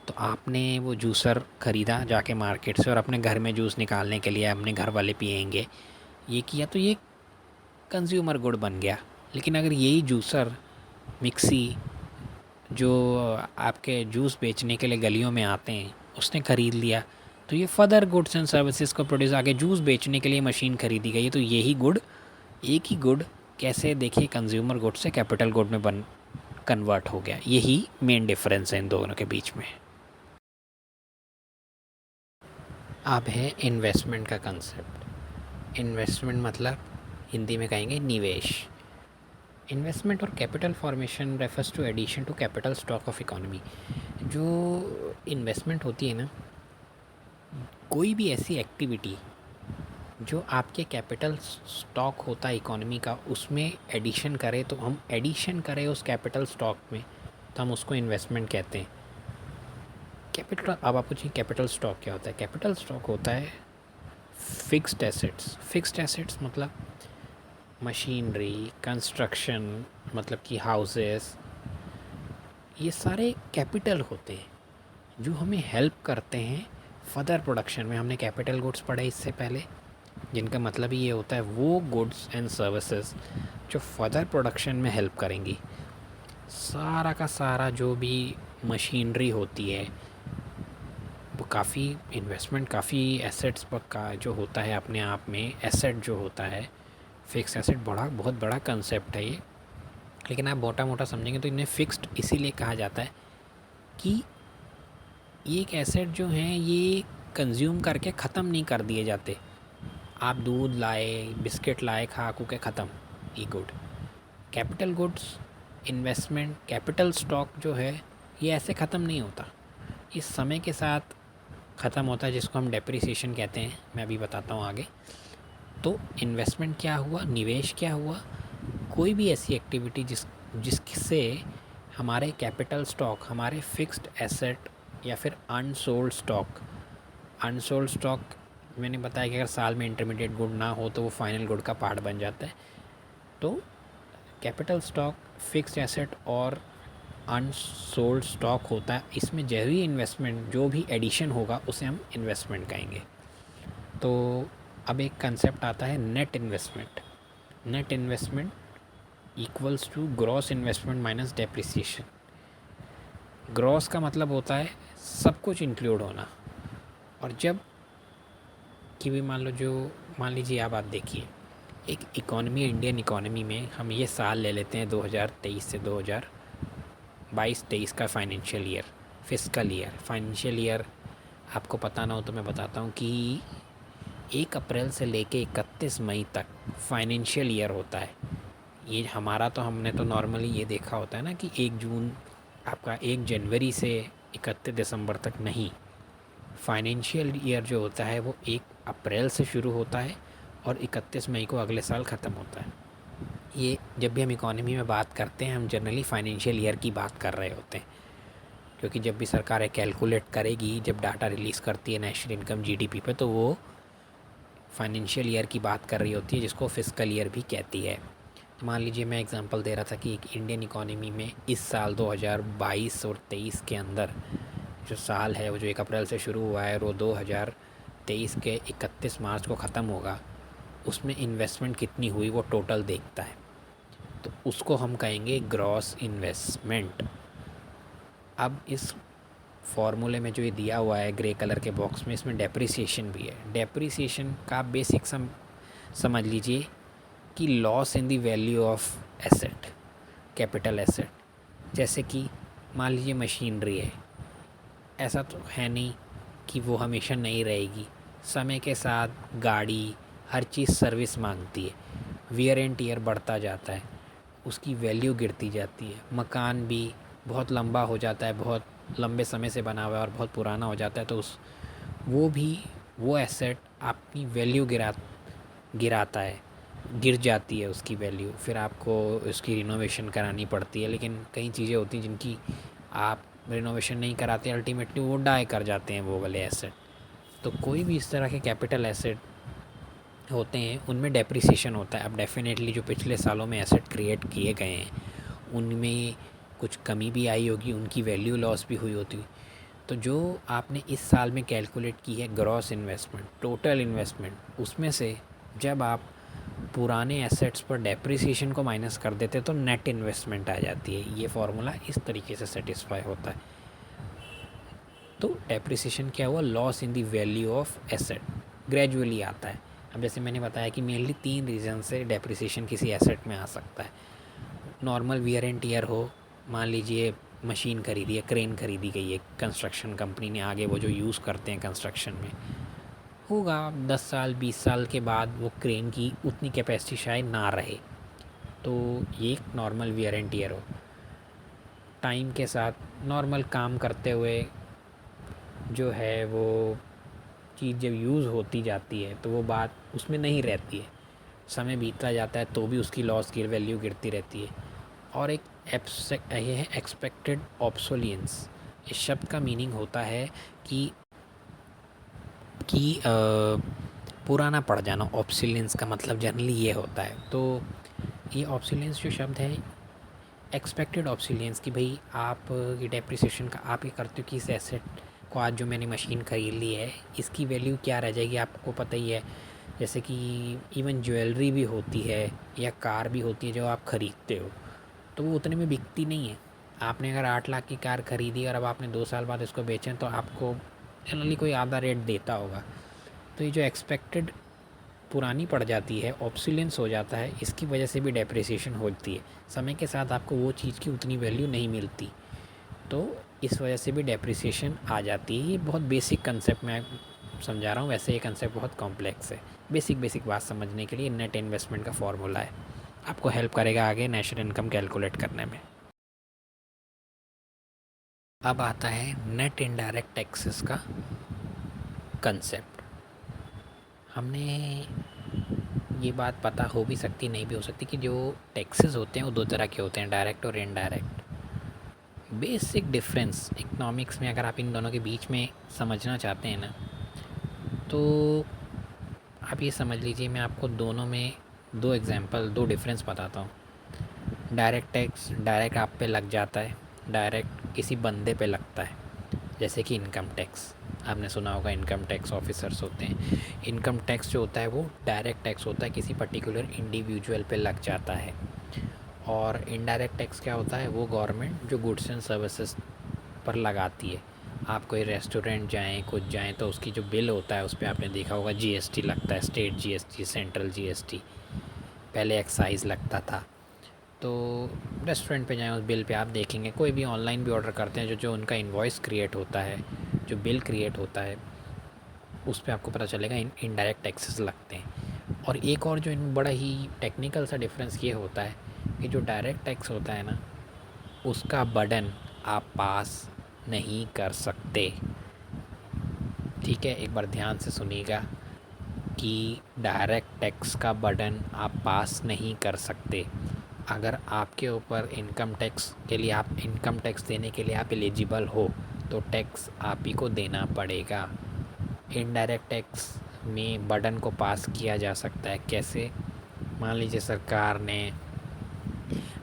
तो आपने वो जूसर ख़रीदा जाके मार्केट से और अपने घर में जूस निकालने के लिए अपने घर वाले पिएंगे, ये किया, तो ये कंज्यूमर गुड बन गया। लेकिन अगर यही जूसर, मिक्सी जो आपके जूस बेचने के लिए गलियों में आते हैं, उसने ख़रीद लिया, तो ये फर्दर गुड्स एंड सर्विसेज को प्रोड्यूस, आगे जूस बेचने के लिए मशीन ख़रीदी गई है, तो यही गुड, एक ही गुड कैसे, देखिए, कंज्यूमर गुड से कैपिटल गुड में कन्वर्ट हो गया। यही मेन डिफरेंस है इन दोनों के बीच में। अब है इन्वेस्टमेंट का कंसेप्ट। इन्वेस्टमेंट मतलब हिंदी में कहेंगे निवेश। इन्वेस्टमेंट और capital formation refers to addition to capital stock of economy. जो इन्वेस्टमेंट होती है ना, कोई भी ऐसी एक्टिविटी जो आपके कैपिटल स्टॉक होता है इकोनॉमी का, उसमें एडिशन करे, तो हम एडिशन करें उस कैपिटल स्टॉक में, तो हम उसको इन्वेस्टमेंट कहते हैं। कैपिटल, अब आप पूछिए कैपिटल स्टॉक क्या होता है। कैपिटल स्टॉक होता है फिक्स्ड एसेट्स मतलब मशीनरी, कंस्ट्रक्शन, मतलब कि हाउसेस, ये सारे कैपिटल होते हैं जो हमें हेल्प करते हैं फर्दर प्रोडक्शन में। हमने कैपिटल गुड्स पढ़े इससे पहले, जिनका मतलब ही ये होता है वो गुड्स एंड सर्विसेज जो फर्दर प्रोडक्शन में हेल्प करेंगी। सारा का सारा जो भी मशीनरी होती है वो काफ़ी इन्वेस्टमेंट, काफ़ी एसेट्स का जो होता है अपने आप में, एसेट जो होता है फिक्स एसेट बहुत बड़ा कंसेप्ट है ये। लेकिन आप मोटा मोटा समझेंगे तो इन्हें फिक्स्ड इसीलिए कहा जाता है कि ये एक एसेट जो हैं ये कंज्यूम करके ख़त्म नहीं कर दिए जाते। आप दूध लाए, बिस्किट लाए, खा खू के ख़त्म, ये good. Capital goods, investment, capital stock जो है ये ऐसे ख़त्म नहीं होता, इस समय के साथ ख़त्म होता है, जिसको हम डेप्रिसिएशन कहते हैं। मैं अभी बताता हूँ आगे। तो इन्वेस्टमेंट क्या हुआ, निवेश क्या हुआ, कोई भी ऐसी एक्टिविटी जिससे हमारे कैपिटल स्टॉक, हमारे फिक्स्ड एसेट या फिर अनसोल्ड स्टॉक मैंने बताया कि अगर साल में इंटरमीडिएट गुड ना हो तो वो फाइनल गुड का पार्ट बन जाता है। तो कैपिटल स्टॉक, फिक्स्ड एसेट और अनसोल्ड स्टॉक होता है। इसमें जो भी इन्वेस्टमेंट, जो भी एडिशन होगा उसे हम इन्वेस्टमेंट कहेंगे। तो अब एक कंसेप्ट आता है net investment. Net investment equals to gross investment minus depreciation. Gross का मतलब होता है सब कुछ इंक्लूड होना, और जब कि भी मान लीजिए आप देखिए एक इकॉनमी, इंडियन इकॉनमी में हम ये साल ले लेते हैं 2023 से 2022-23 का फाइनेंशियल ईयर। आपको पता ना हो तो मैं बताता हूँ कि 1 अप्रैल से लेके 31 मई तक फाइनेंशियल ईयर होता है। ये हमारा तो हमने तो नॉर्मली ये देखा होता है ना कि 1 जनवरी से 31 दिसंबर तक नहीं। फाइनेंशियल ईयर जो होता है वो 1 अप्रैल से शुरू होता है और 31 मई को अगले साल ख़त्म होता है। ये जब भी हम इकॉनमी में बात करते हैं हम जनरली फाइनेंशियल ईयर की बात कर रहे होते हैं, क्योंकि जब भी सरकारें कैलकुलेट करेगी, जब डाटा रिलीज़ करती है नेशनल इनकम जीडीपी पे, तो वो फाइनेंशियल ईयर की बात कर रही होती है, जिसको फिस्कल ईयर भी कहती है। तो मान लीजिए मैं एग्जांपल दे रहा था कि एक इंडियन इकॉनमी में इस साल 2022 और 23 के अंदर जो साल है वो जो 1 अप्रैल से शुरू हुआ है वो 2023 के 31 मार्च को ख़त्म होगा, उसमें इन्वेस्टमेंट कितनी हुई वो टोटल देखता है। तो उसको हम कहेंगे ग्रॉस इन्वेस्टमेंट। अब इस फॉर्मूले में जो ये दिया हुआ है ग्रे कलर के बॉक्स में, इसमें डेप्रिसिएशन भी है। डेप्रिसिएशन का बेसिक समझ लीजिए कि loss in the value of asset, capital asset. जैसे कि मान लीजिए मशीनरी है, ऐसा तो है नहीं कि वो हमेशा नहीं रहेगी, समय के साथ गाड़ी हर चीज़ सर्विस मांगती है, वियर एंड टियर बढ़ता जाता है, उसकी वैल्यू गिरती जाती है। मकान भी बहुत लंबा हो जाता है, बहुत लंबे समय से बना हुआ है और बहुत पुराना हो जाता है, तो वो एसेट आपकी वैल्यू गिराता है, गिर जाती है उसकी वैल्यू, फिर आपको उसकी रिनोवेशन करानी पड़ती है। लेकिन कई चीज़ें होती हैं जिनकी आप रिनोवेशन नहीं कराते, अल्टीमेटली वो डाई कर जाते हैं वो वाले एसेट। तो कोई भी इस तरह के कैपिटल एसेट होते हैं उनमें डेप्रिसिएशन होता है। अब डेफिनेटली जो पिछले सालों में एसेट क्रिएट किए गए हैं उनमें कुछ कमी भी आई होगी, उनकी वैल्यू लॉस भी हुई होती। तो जो आपने इस साल में कैलकुलेट की है ग्रॉस इन्वेस्टमेंट, टोटल इन्वेस्टमेंट, उसमें से जब आप पुराने एसेट्स पर डेप्रिसिएशन को माइनस कर देते तो नेट इन्वेस्टमेंट आ जाती है। ये फार्मूला इस तरीके से सेटिस्फाई होता है। तो डेप्रिसिएशन क्या हुआ, loss in the value of asset gradually आता है। अब जैसे मैंने बताया कि मेनली 3 रीज़न से डेप्रिसिएशन किसी एसेट में आ सकता है। नॉर्मल वियर एंड टियर हो, मान लीजिए मशीन खरीदी है, क्रेन खरीदी गई है कंस्ट्रक्शन कंपनी ने, आगे वो जो यूज़ करते हैं कंस्ट्रक्शन में, होगा 10 साल 20 साल के बाद वो क्रेन की उतनी कैपेसिटी शायद ना रहे, तो ये एक नॉर्मल वियर एंड टियर हो। टाइम के साथ नॉर्मल काम करते हुए जो है वो चीज़ जब यूज़ होती जाती है तो वो बात उसमें नहीं रहती है, समय बीतता जाता है तो भी उसकी लॉस की वैल्यू गिरती रहती है। और एक ये है एक्सपेक्टेड ऑब्सोलियंस। इस शब्द का मीनिंग होता है कि पुराना पड़ जाना, ऑब्सोलेंस का मतलब जनरली ये होता है। तो ये ऑब्सोलेंस जो शब्द है, एक्सपेक्टेड ऑब्सोलेंस, कि भाई आप ये डेप्रिसिएशन का आप ये करते हो कि इस एसेट को, आज जो मैंने मशीन ख़रीद ली है, इसकी वैल्यू क्या रह जाएगी, आपको पता ही है। जैसे कि इवन ज्वेलरी भी होती है या कार भी होती है जो आप ख़रीदते हो, तो वो उतने में बिकती नहीं है। आपने अगर 8 लाख की कार ख़रीदी और अब आपने 2 साल बाद इसको बेचें, तो आपको जनरली कोई आधा रेट देता होगा। तो ये जो एक्सपेक्टेड पुरानी पड़ जाती है, ऑब्सोलेंस हो जाता है, इसकी वजह से भी डेप्रिसिएशन होती है। समय के साथ आपको वो चीज़ की उतनी वैल्यू नहीं मिलती, तो इस वजह से भी डेप्रिसिएशन आ जाती है। ये बहुत बेसिक कंसेप्ट मैं समझा रहा हूँ, वैसे ये कंसेप्ट बहुत कॉम्प्लेक्स है। बेसिक बात समझने के लिए नेट इन्वेस्टमेंट का फॉर्मूला है, आपको हेल्प करेगा आगे नेशनल इनकम कैलकुलेट करने में। अब आता है नेट इनडायरेक्ट टैक्सेस का कंसेप्ट। हमने ये बात पता हो भी सकती, नहीं भी हो सकती, कि जो टैक्सेस होते हैं वो 2 तरह के होते हैं, डायरेक्ट और इनडायरेक्ट। बेसिक डिफरेंस इकोनॉमिक्स में अगर आप इन दोनों के बीच में समझना चाहते हैं ना, तो आप ये समझ लीजिए, मैं आपको दोनों में 2 एग्जांपल, 2 डिफरेंस बताता हूँ। डायरेक्ट टैक्स डायरेक्ट आप पे लग जाता है, डायरेक्ट किसी बंदे पे लगता है। जैसे कि इनकम टैक्स, आपने सुना होगा इनकम टैक्स ऑफिसर्स होते हैं। इनकम टैक्स जो होता है वो डायरेक्ट टैक्स होता है, किसी पर्टिकुलर इंडिविजुअल पे लग जाता है। और इनडायरेक्ट टैक्स क्या होता है, वो गवर्नमेंट जो गुड्स एंड सर्विसेज पर लगाती है। आप कोई रेस्टोरेंट जाएं, कुछ जाएं, तो उसकी जो बिल होता है उस पर आपने देखा होगा जीएसटी लगता है, स्टेट जीएसटी, सेंट्रल जीएसटी। पहले एक्साइज लगता था। तो रेस्टोरेंट पे जाएं, उस बिल पे आप देखेंगे, कोई भी ऑनलाइन भी ऑर्डर करते हैं, जो जो उनका इनवॉइस क्रिएट होता है, जो बिल क्रिएट होता है, उस पर आपको पता चलेगा इनडायरेक्ट टैक्सेस लगते हैं। और एक और जो इन बड़ा ही टेक्निकल सा डिफरेंस ये होता है कि जो डायरेक्ट टैक्स होता है ना, उसका बर्डन आप पास नहीं कर सकते। ठीक है, एक बार ध्यान से सुनिएगा कि डायरेक्ट टैक्स का बर्डन आप पास नहीं कर सकते। अगर आपके ऊपर इनकम टैक्स के लिए, आप इनकम टैक्स देने के लिए आप एलिजिबल हो, तो टैक्स आप ही को देना पड़ेगा। इनडायरेक्ट टैक्स में बर्डन को पास किया जा सकता है। कैसे? मान लीजिए सरकार ने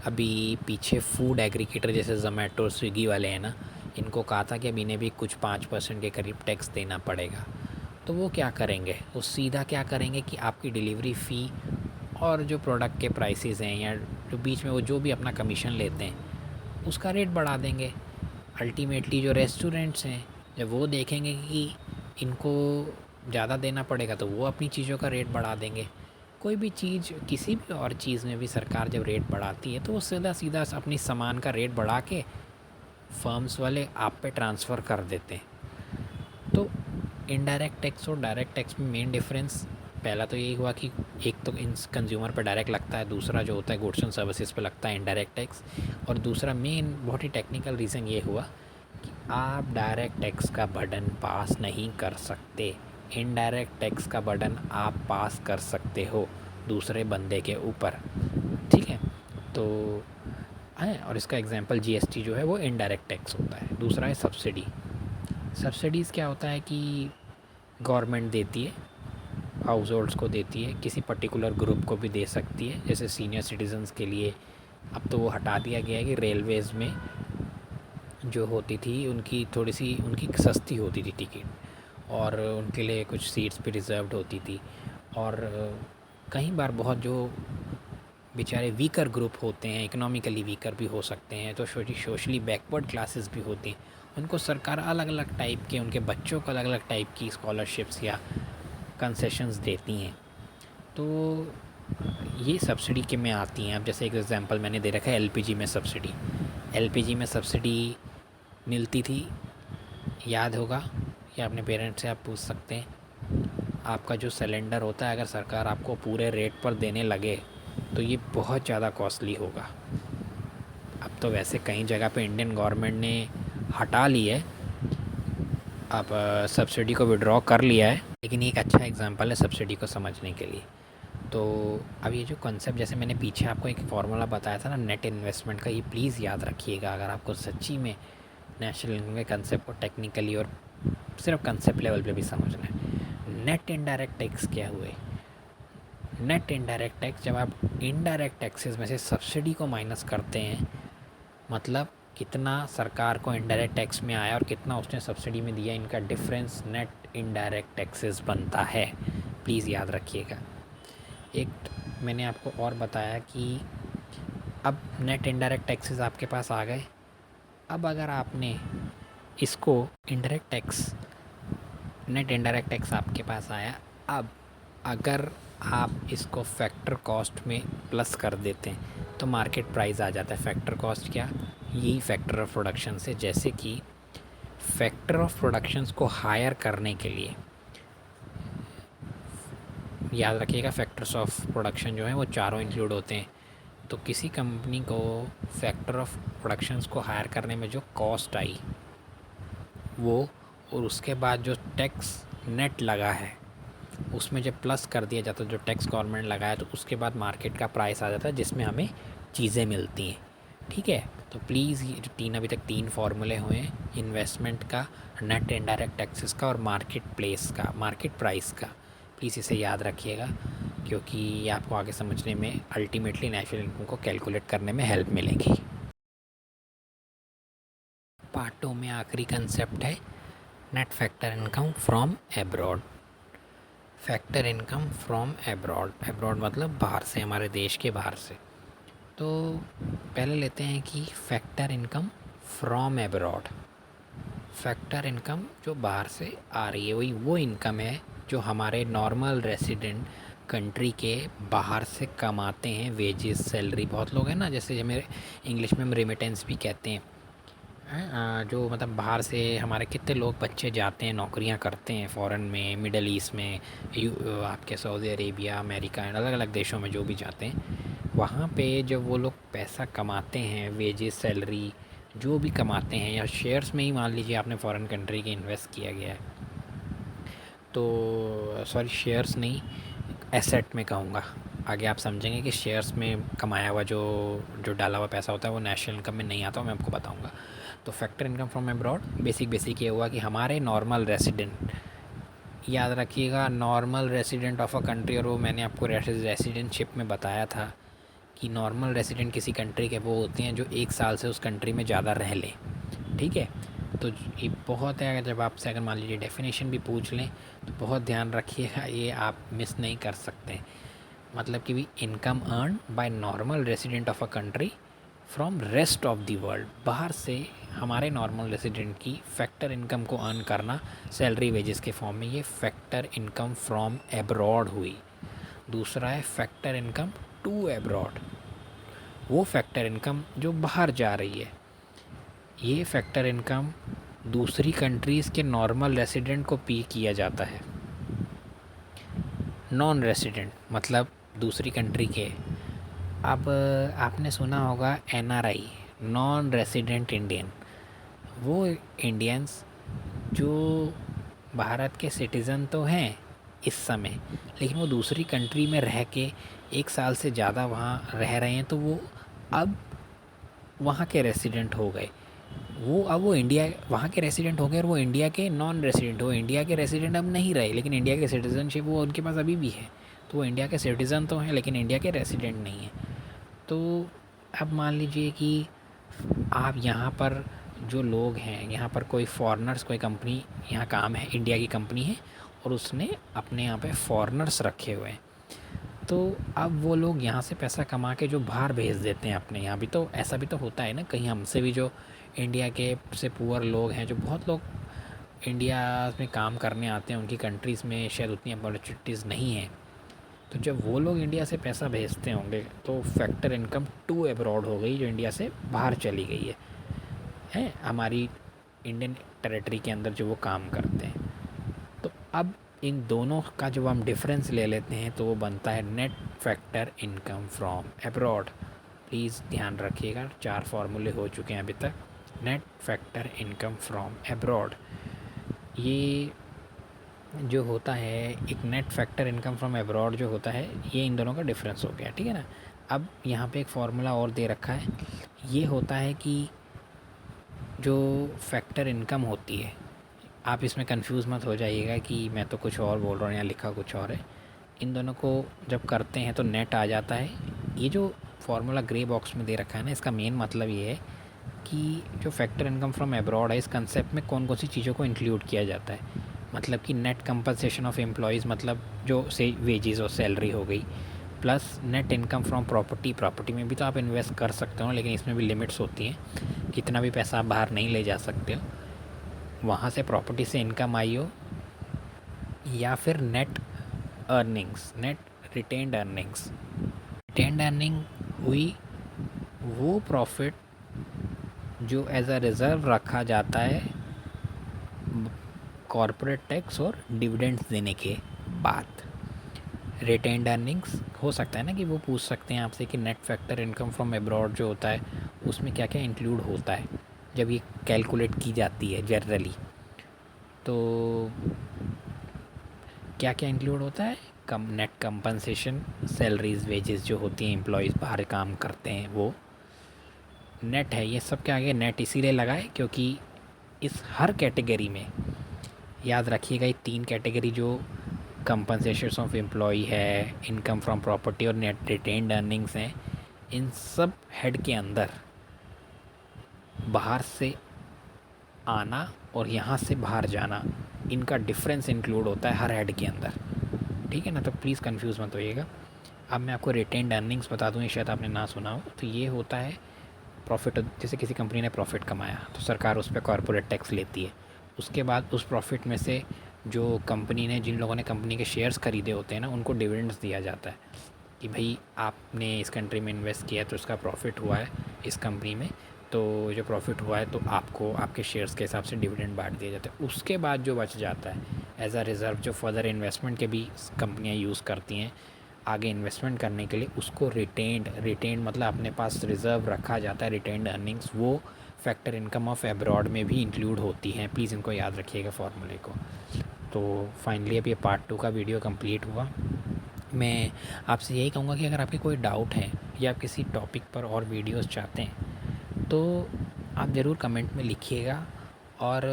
अभी पीछे फूड एग्रीगेटर जैसे ज़ोमैटो, स्विगी वाले हैं ना, इनको कहा था कि अब इन्हें भी कुछ 5% के करीब टैक्स देना पड़ेगा। तो वो क्या करेंगे, वो सीधा क्या करेंगे कि आपकी डिलीवरी फ़ी और जो प्रोडक्ट के प्राइसेस हैं, या जो बीच में वो जो भी अपना कमीशन लेते हैं, उसका रेट बढ़ा देंगे। अल्टीमेटली जो रेस्टोरेंट्स हैं, जब वो देखेंगे कि इनको ज़्यादा देना पड़ेगा, तो वो अपनी चीज़ों का रेट बढ़ा देंगे। कोई भी चीज़, किसी भी और चीज़ में भी सरकार जब रेट बढ़ाती है, तो वो सीधा सीधा अपनी सामान का रेट बढ़ा के फर्म्स वाले आप पे ट्रांसफ़र कर देते हैं। तो इनडायरेक्ट टैक्स और डायरेक्ट टैक्स में मेन डिफरेंस पहला तो यही हुआ कि एक तो इन कंज्यूमर पर डायरेक्ट लगता है, दूसरा जो होता है गुड्स एंड सर्विसेज पे लगता है इनडायरेक्ट टैक्स। और दूसरा मेन बहुत ही टेक्निकल रीज़न ये हुआ कि आप डायरेक्ट टैक्स का बर्डन पास नहीं कर सकते, इनडायरेक्ट टैक्स का बर्डन आप पास कर सकते हो दूसरे बंदे के ऊपर। ठीक है, तो है। और इसका एग्जांपल जीएसटी जो है वो इनडायरेक्ट टैक्स होता है। दूसरा है सब्सिडी। सब्सिडीज़ क्या होता है कि गवर्नमेंट देती है, हाउस होल्ड्स को देती है, किसी पर्टिकुलर ग्रुप को भी दे सकती है, जैसे सीनियर सिटीजन्स के लिए। अब तो वो हटा दिया गया है कि रेलवेज़ में जो होती थी उनकी थोड़ी सी उनकी सस्ती होती थी टिकट, और उनके लिए कुछ सीट्स भी रिज़र्व्ड होती थी। और कई बार बहुत जो बेचारे वीकर ग्रुप होते हैं, इकोनॉमिकली वीकर भी हो सकते हैं, तो सोशली बैकवर्ड क्लासेस भी होती हैं, उनको सरकार अलग अलग टाइप के, उनके बच्चों को अलग अलग टाइप की स्कॉलरशिप्स या कंसेशंस देती हैं। तो ये सब्सिडी के में आती हैं। अब जैसे एक एग्जांपल मैंने दे रखा है एलपीजी में सब्सिडी। एलपीजी में सब्सिडी मिलती थी, याद होगा, या अपने पेरेंट्स से आप पूछ सकते हैं। आपका जो सिलेंडर होता है, अगर सरकार आपको पूरे रेट पर देने लगे तो ये बहुत ज़्यादा कॉस्टली होगा। अब तो वैसे कई जगह पे इंडियन गवर्नमेंट ने हटा ली है, अब सब्सिडी को विड्रॉ कर लिया है, लेकिन ये एक अच्छा एग्जांपल है सब्सिडी को समझने के लिए। तो अब ये जो कॉन्सेप्ट, जैसे मैंने पीछे आपको एक फार्मूला बताया था ना नेट इन्वेस्टमेंट का, ये प्लीज़ याद रखिएगा अगर आपको सच्ची में नेशनल इनकम के कंसेप्ट को टेक्निकली और सिर्फ कंसेप्ट लेवल पे भी समझना है। नेट इनडायरेक्ट टैक्स क्या हुए? नेट इनडायरेक्ट टैक्स जब आप इनडायरेक्ट टैक्सेस में से सब्सिडी को माइनस करते हैं, मतलब कितना सरकार को इनडायरेक्ट टैक्स में आया और कितना उसने सब्सिडी में दिया, इनका डिफरेंस नेट इनडायरेक्ट टैक्सेस बनता है। प्लीज़ याद रखिएगा। एक मैंने आपको और बताया कि अब नेट इनडायरेक्ट टैक्सेस आपके पास आ गए। अब अगर आपने इसको indirect tax, net indirect tax आपके पास आया, अब अगर आप इसको फैक्टर कॉस्ट में प्लस कर देते हैं तो मार्केट प्राइस आ जाता है। फैक्टर कॉस्ट क्या? यही फैक्टर ऑफ प्रोडक्शन से, जैसे कि फैक्टर ऑफ प्रोडक्शंस को हायर करने के लिए, याद रखिएगा फैक्टर्स ऑफ प्रोडक्शन जो है वो चारों इंक्लूड होते हैं। तो किसी कंपनी को फैक्टर ऑफ प्रोडक्शंस को हायर करने में जो कॉस्ट आई वो, और उसके बाद जो टैक्स नेट लगा है उसमें जब प्लस कर दिया जाता है, जो टैक्स गवर्नमेंट लगाया, तो उसके बाद मार्केट का प्राइस आ जाता है जिसमें हमें चीज़ें मिलती हैं। ठीक है, तो प्लीज़ ये जो अभी तक 3 फार्मूले हुए हैं, इन्वेस्टमेंट का, नेट इनडायरेक्ट टैक्सेस का और मार्केट प्लेस का, मार्केट प्राइस का, प्लीज़ इसे याद रखिएगा, क्योंकि ये आपको आगे समझने में अल्टीमेटली नेशनल इनकम को कैलकुलेट करने में हेल्प मिलेगी। पार्ट 2 में आखिरी कंसेप्ट है net factor income from abroad. Factor income from abroad, abroad मतलब बाहर से, हमारे देश के बाहर से। तो पहले लेते हैं कि factor income from abroad. Factor income जो बाहर से आ रही है वही वो इनकम है जो हमारे नॉर्मल रेसिडेंट कंट्री के बाहर से कमाते हैं, वेजेस, सैलरी। बहुत लोग हैं ना, जैसे मेरे इंग्लिश में हम रेमिटेंस भी कहते हैं, जो मतलब बाहर से हमारे कितने लोग बच्चे जाते हैं, नौकरियां करते हैं फ़ॉरेन में, मिडल ईस्ट में, आपके सऊदी अरेबिया, अमेरिका, अलग अलग देशों में जो भी जाते हैं, वहाँ पे जब वो लोग पैसा कमाते हैं, वेजेस, सैलरी जो भी कमाते हैं, या शेयर्स में ही मान लीजिए आपने फ़ॉरेन कंट्री के इन्वेस्ट किया गया है, तो सॉरी शेयर्स नहीं, एसेट में कहूँगा, आगे आप समझेंगे कि शेयर्स में कमाया हुआ जो जो डाला हुआ पैसा होता है वो नेशनल इनकम में नहीं आता, मैं आपको बताऊँगा। तो factor income from abroad basic ये हुआ कि हमारे नॉर्मल रेसिडेंट, याद रखिएगा normal resident of a country, और वो मैंने आपको रेसिडेंटशिप में बताया था कि नॉर्मल रेसिडेंट किसी कंट्री के वो होते हैं जो 1 साल से उस कंट्री में ज़्यादा रह लें। ठीक है, तो ये बहुत है, अगर जब आपसे अगर मान लीजिए डेफिनेशन भी पूछ लें तो बहुत ध्यान रखिएगा, ये आप मिस नहीं कर सकते। मतलब कि भी income earn by normal resident of a country from rest of the world, बाहर से हमारे नॉर्मल रेसिडेंट की फैक्टर इनकम को अर्न करना सैलरी वेजेस के फॉर्म में, ये फैक्टर इनकम फ्रॉम एब्रॉड हुई। दूसरा है फैक्टर इनकम टू एब्रॉड, वो फैक्टर इनकम जो बाहर जा रही है। ये फैक्टर इनकम दूसरी कंट्रीज़ के नॉर्मल रेसिडेंट को पे किया जाता है। नॉन रेसिडेंट मतलब दूसरी कंट्री के, अब आपने सुना होगा एनआरआई, नॉन रेसिडेंट इंडियन, वो इंडियंस जो भारत के सिटीज़न तो हैं इस समय, लेकिन वो दूसरी कंट्री में रह के 1 साल से ज़्यादा वहाँ रह रहे हैं, तो वो अब वहाँ के रेसिडेंट हो गए। वो इंडिया वहाँ के रेसिडेंट हो गए और वो इंडिया के नॉन रेसिडेंट हो, इंडिया के रेसिडेंट अब नहीं रहे, लेकिन इंडिया के सिटीज़नशिप वो उनके पास अभी भी है। तो वो इंडिया के सिटीज़न तो हैं लेकिन इंडिया के रेसिडेंट नहीं हैं। तो अब मान लीजिए कि आप यहाँ पर जो लोग हैं, यहाँ पर कोई फॉरेनर्स, कोई कंपनी यहाँ काम है, इंडिया की कंपनी है और उसने अपने यहाँ पे फॉरेनर्स रखे हुए हैं, तो अब वो लोग यहाँ से पैसा कमा के जो बाहर भेज देते हैं अपने यहाँ भी, तो ऐसा भी तो होता है ना, कहीं हमसे भी जो इंडिया के से पुअर लोग हैं, जो बहुत लोग इंडिया में काम करने आते हैं, उनकी कंट्रीज़ में शायद उतनी अपॉर्चुनिटीज़ नहीं हैं, तो जब वो लोग इंडिया से पैसा भेजते होंगे तो फैक्टर इनकम टू अब्रॉड हो गई, जो इंडिया से बाहर चली गई है हमारी इंडियन टेरिटरी के अंदर जो वो काम करते हैं। तो अब इन दोनों का जब हम डिफरेंस ले लेते हैं तो वो बनता है net factor income from abroad. Please ध्यान रखिएगा, 4 फार्मूले हो चुके हैं अभी तक। Net factor income from abroad, ये जो होता है एक net factor income from abroad जो होता है, ये इन दोनों का डिफरेंस हो गया, ठीक है ना। अब यहाँ पे एक फार्मूला और दे रखा है, ये होता है कि जो फैक्टर इनकम होती है आप इसमें कंफ्यूज मत हो जाइएगा कि मैं तो कुछ और बोल रहा हूँ या लिखा कुछ और है। इन दोनों को जब करते हैं तो नेट आ जाता है। ये जो फार्मूला ग्रे बॉक्स में दे रखा है ना, इसका मेन मतलब ये है कि जो फैक्टर इनकम फ्रॉम एब्रॉड है, इस कंसेप्ट में कौन कौन सी चीज़ों को इंक्लूड किया जाता है। मतलब कि नेट कंपनसेशन ऑफ एम्प्लॉयज़, मतलब जो से वेजेस और सैलरी हो गई, plus net income from property. Property में भी तो आप इन्वेस्ट कर सकते हो, लेकिन इसमें भी लिमिट्स होती हैं, कितना भी पैसा आप बाहर नहीं ले जा सकते हो। वहाँ से प्रॉपर्टी से इनकम आई हो, या फिर net earnings, net retained earnings. Retained earning हुई वो प्रॉफिट जो एज अ रिज़र्व रखा जाता है कॉरपोरेट टैक्स और डिविडेंड्स देने के बाद। रिटेन्ड अर्निंग्स हो सकता है ना कि वो पूछ सकते हैं आपसे कि net factor income from abroad जो होता है उसमें क्या क्या इंक्लूड होता है जब ये कैलकुलेट की जाती है जनरली। तो क्या क्या इंक्लूड होता है? कम नेट कंपनसेशन, सैलरीज वेजेस जो होती हैं, एम्प्लॉयज़ बाहर काम करते हैं, वो नेट है। ये सब के आगे नेट इसीलिए लगाए क्योंकि इस हर कैटेगरी में याद रखिएगा, ये 3 कैटेगरी जो कंपनसेशन ऑफ एम्प्लॉय है, इनकम फ्रॉम प्रॉपर्टी और नेट रिटेन्ड अर्निंग्स हैं, इन सब हेड के अंदर बाहर से आना और यहाँ से बाहर जाना, इनका डिफरेंस इंक्लूड होता है हर हेड के अंदर। ठीक है ना? तो प्लीज़ कंफ्यूज मत होइएगा। अब मैं आपको रिटेन्ड अर्निंग्स बता दूँ, ये शायद आपने ना सुना हो। तो ये होता है प्रॉफिट, जैसे किसी कंपनी ने प्रॉफिट कमाया तो सरकार उस पर कॉरपोरेट टैक्स लेती है। उसके बाद उस प्रॉफिट में से जो कंपनी ने, जिन लोगों ने कंपनी के शेयर्स खरीदे होते हैं ना, उनको डिविडेंड्स दिया जाता है कि भाई आपने इस कंट्री में इन्वेस्ट किया तो उसका प्रॉफिट हुआ है इस कंपनी में, तो जो प्रॉफिट हुआ है तो आपको आपके शेयर्स के हिसाब से डिविडेंड बांट दिया जाता है। उसके बाद जो बच जाता है एज अ रिज़र्व, जो फर्दर इन्वेस्टमेंट के भी कंपनियाँ यूज़ करती हैं आगे इन्वेस्टमेंट करने के लिए, उसको रिटेन्ड मतलब अपने पास रिज़र्व रखा जाता है। रिटेन्ड अर्निंग्स वो फैक्टर इनकम ऑफ एब्रॉड में भी इंक्लूड होती हैं। प्लीज़ इनको याद रखिएगा फार्मूले को। तो फाइनली अब ये पार्ट 2 का वीडियो कंप्लीट हुआ। मैं आपसे यही कहूँगा कि अगर आपके कोई डाउट है या आप किसी टॉपिक पर और वीडियोस चाहते हैं तो आप ज़रूर कमेंट में लिखिएगा। और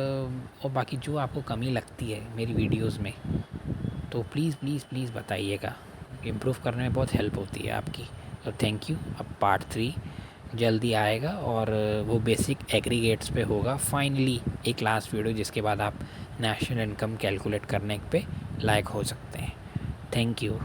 बाकी जो आपको कमी लगती है मेरी वीडियोस में तो प्लीज़ प्लीज़ प्लीज़ बताइएगा, इम्प्रूव करने में बहुत हेल्प होती है आपकी। तो थैंक यू। अब पार्ट 3 जल्दी आएगा और वो बेसिक एग्रीगेट्स पे होगा। फाइनली एक लास्ट वीडियो जिसके बाद आप नेशनल इनकम कैलकुलेट करने पे लायक हो सकते हैं। Thank you.